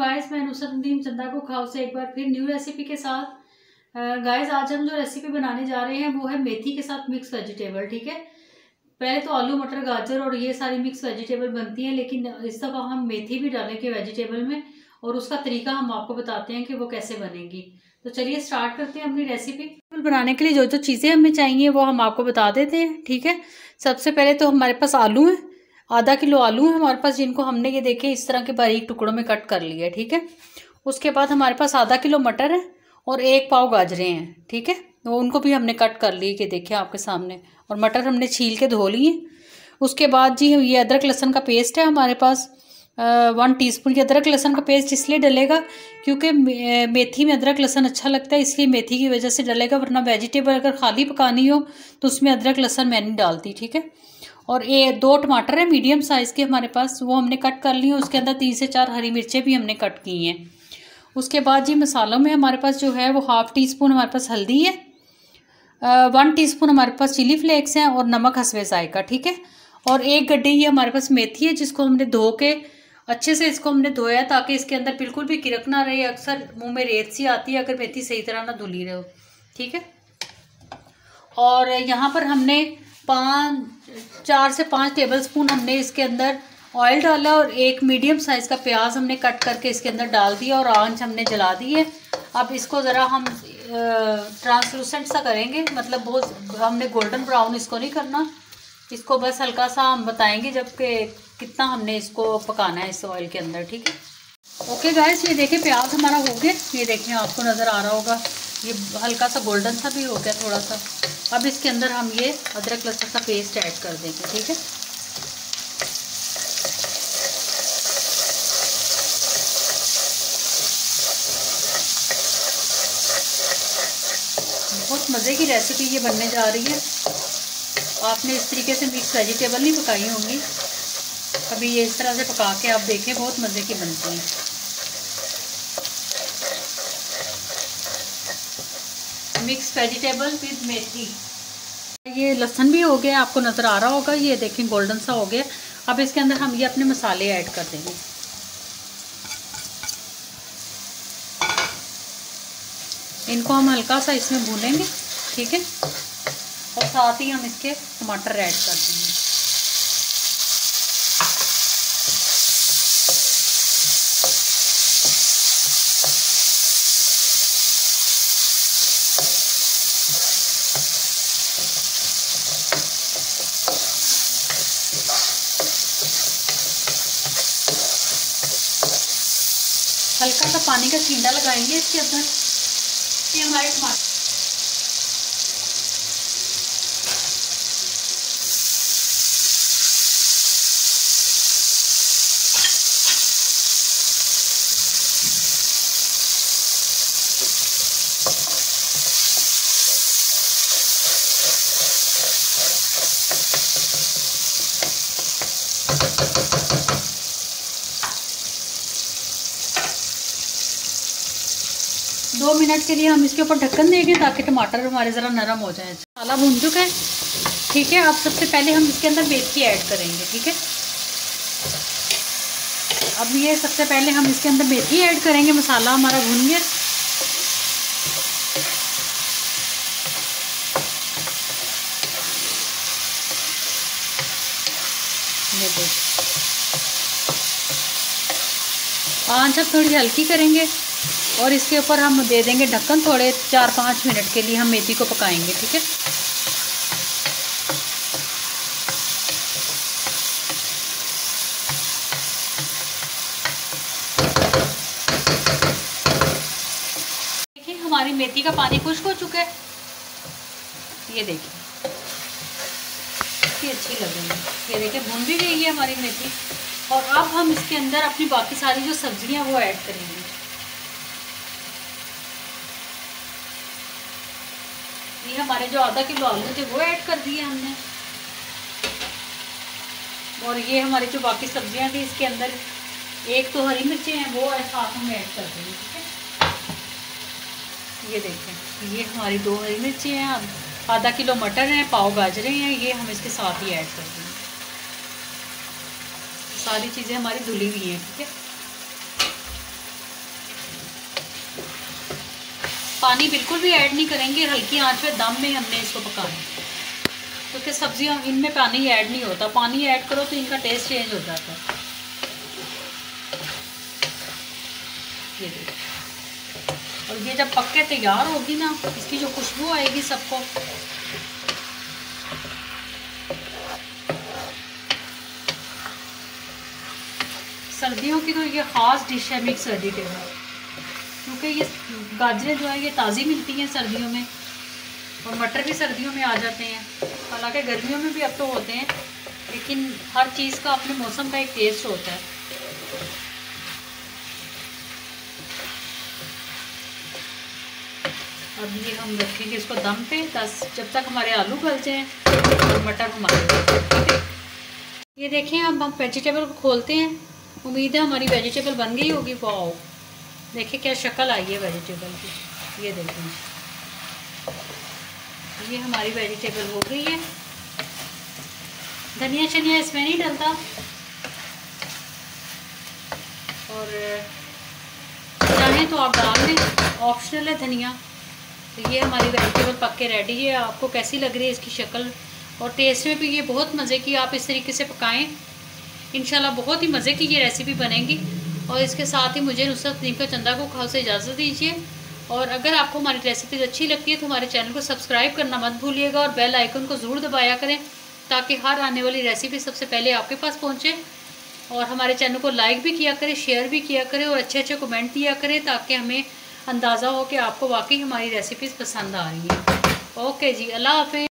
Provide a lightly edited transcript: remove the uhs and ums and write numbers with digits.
Guys, मैं नुसरत चंदा cook house से एक बार फिर न्यू रेसिपी के साथ। गाइस, आज हम जो रेसिपी बनाने जा रहे हैं वो है मेथी के साथ मिक्स वेजिटेबल। ठीक है, पहले तो आलू मटर गाजर और ये सारी मिक्स वेजिटेबल बनती हैं, लेकिन इस दफ़ा हम मेथी भी डालेंगे वेजिटेबल में और उसका तरीका हम आपको बताते हैं कि वो कैसे बनेगी। तो चलिए स्टार्ट करते हैं अपनी रेसिपी। बनाने के लिए जो जो चीज़ें हमें चाहिए वो हम आपको बता देते हैं। ठीक है, सबसे पहले तो हमारे पास आलू है, आधा किलो आलू है हमारे पास, जिनको हमने ये देखे इस तरह के बारीक टुकड़ों में कट कर लिया है। ठीक है, उसके बाद हमारे पास आधा किलो मटर है और 1 पाव गाजरें हैं। ठीक है, तो उनको भी हमने कट कर लिए कि देखिए आपके सामने, और मटर हमने छील के धो लिए। उसके बाद जी ये अदरक लहसुन का पेस्ट है हमारे पास, 1 टीस्पून की अदरक लहसुन का पेस्ट इसलिए डलेगा क्योंकि मेथी में अदरक लहसुन अच्छा लगता है, इसलिए मेथी की वजह से डलेगा, वरना वेजिटेबल अगर खाली पकानी हो तो उसमें अदरक लहसुन मैं नहीं डालती। ठीक है, और ये 2 टमाटर है मीडियम साइज़ के हमारे पास, वो हमने कट कर लिए। उसके अंदर 3 से 4 हरी मिर्चें भी हमने कट की हैं। उसके बाद जी मसालों में हमारे पास जो है वो 1/2 टीस्पून हमारे पास हल्दी है, 1 टीस्पून हमारे पास चिली फ्लेक्स हैं और नमक हस्बे जायका। ठीक है, और 1 गड्ढे ये हमारे पास मेथी है, जिसको हमने धो के अच्छे से इसको हमने धोया ताकि इसके अंदर बिल्कुल भी किरक ना रहे। अक्सर मुंह में रेत सी आती है अगर मेथी सही तरह ना धुली रहे हो। ठीक है, और यहाँ पर हमने 4 से 5 टेबलस्पून हमने इसके अंदर ऑयल डाला और 1 मीडियम साइज़ का प्याज हमने कट करके इसके अंदर डाल दिया और आंच हमने जला दी है। अब इसको ज़रा हम ट्रांसलूसेंट सा करेंगे, मतलब बहुत हमने गोल्डन ब्राउन इसको नहीं करना, इसको बस हल्का सा हम बताएंगे जबकि कितना हमने इसको पकाना है इस ऑयल के अंदर। ठीक है, ओके गाइस, ये देखिए प्याज हमारा हो गया, ये देखिए आपको नज़र आ रहा होगा, ये हल्का सा गोल्डन सा भी हो गया थोड़ा सा। अब इसके अंदर हम ये अदरक लहसुन का पेस्ट ऐड कर देंगे। ठीक है, बहुत मज़े की रेसिपी ये बनने जा रही है। आपने इस तरीके से मिक्स वेजिटेबल नहीं पकाई होंगी कभी, ये इस तरह से पका के आप देखें, बहुत मज़े की बनती है। मिक्स वेजिटेबल विद मेथी। ये लहसुन भी हो गया, आपको नज़र आ रहा होगा, ये देखें गोल्डन सा हो गया। अब इसके अंदर हम ये अपने मसाले ऐड कर देंगे। इनको हम हल्का सा इसमें भूनेंगे। ठीक है, और साथ ही हम इसके टमाटर ऐड कर देंगे। हल्का सा पानी का छींटा लगाएंगे इसके अंदर, ये हमारे टमाटर दो मिनट के लिए हम इसके ऊपर ढक्कन देंगे ताकि टमाटर हमारे ज़रा नरम हो जाए। मसाला भून चुका है। ठीक है, अब सबसे पहले हम इसके अंदर मेथी ऐड करेंगे। ठीक है, अब ये सबसे पहले हम इसके अंदर मेथी ऐड करेंगे। मसाला हमारा भून गया। ये देखिए आंच अब थोड़ी हल्की करेंगे और इसके ऊपर हम दे देंगे ढक्कन, थोड़े 4-5 मिनट के लिए हम मेथी को पकाएंगे। ठीक है, देखिए हमारी मेथी का पानी खुश्क हो चुका है। ये देखिए कितनी अच्छी लगेगी। ये देखिए भून भी गई है हमारी मेथी। और अब हम इसके अंदर अपनी बाकी सारी जो सब्जियां वो ऐड करेंगे। ये हमारे जो आधा किलो आलू थे वो ऐड कर दिए हमने, और ये हमारी जो बाकी सब्जियां थी इसके अंदर 1 तो हरी मिर्चें हैं वो साथ में ऐड कर देंगे। ठीक है, ये देखें ये हमारी 2 हरी मिर्चें हैं, आधा किलो मटर है, पाव गाजरें हैं, ये हम इसके साथ ही ऐड कर देंगे। सारी चीज़ें हमारी धुली हुई हैं। ठीक है, पानी बिल्कुल भी ऐड नहीं करेंगे, हल्की आंच पे दम में हमने इसको पकाना है, क्योंकि सब्जियां इनमें पानी ऐड नहीं होता। पानी ऐड करो तो इनका टेस्ट चेंज हो जाता है। ये देखो, और ये जब पक के तैयार होगी ना, इसकी जो खुशबू आएगी सबको, सर्दियों की तो ये ख़ास डिश है मिक्स वेजिटेबल, क्योंकि ये गाजरें जो है ये ताज़ी मिलती हैं सर्दियों में, और मटर भी सर्दियों में आ जाते हैं। हालांकि गर्मियों में भी अब तो होते हैं, लेकिन हर चीज़ का अपने मौसम का एक टेस्ट होता है। अब ये हम रखेंगे इसको दम पे, जब तक हमारे आलू गल जाएं और मटर हमारे। ये देखें, अब हम वेजिटेबल को खोलते हैं। उम्मीद है हमारी वेजिटेबल बन गई होगी। वाओ, देखिए क्या शक्ल आई है वेजिटेबल की। ये देखें, ये हमारी वेजिटेबल हो गई है। धनिया शनिया इसमें नहीं डलता, और चाहें तो आप डाल लें, ऑप्शनल है धनिया। तो ये हमारी वेजिटेबल पक के रेडी है। आपको कैसी लग रही है इसकी शक्ल, और टेस्ट में भी ये बहुत मज़े की। आप इस तरीके से पकाएं, इंशाल्लाह बहुत ही मज़े की ये रेसिपी बनेगी। और इसके साथ ही मुझे नुसरत नदीम का चंदा को खाओ से इजाज़त दीजिए। और अगर आपको हमारी रेसिपीज अच्छी लगती है तो हमारे चैनल को सब्सक्राइब करना मत भूलिएगा, और बेल आइकन को ज़रूर दबाया करें, ताकि हर आने वाली रेसिपी सबसे पहले आपके पास पहुँचे। और हमारे चैनल को लाइक भी किया करें, शेयर भी किया करें, और अच्छे अच्छे कमेंट दिया करें, ताकि हमें अंदाज़ा हो कि आपको वाकई हमारी रेसिपीज़ पसंद आ रही हैं। ओके जी, अल्लाह हाफ़िज़।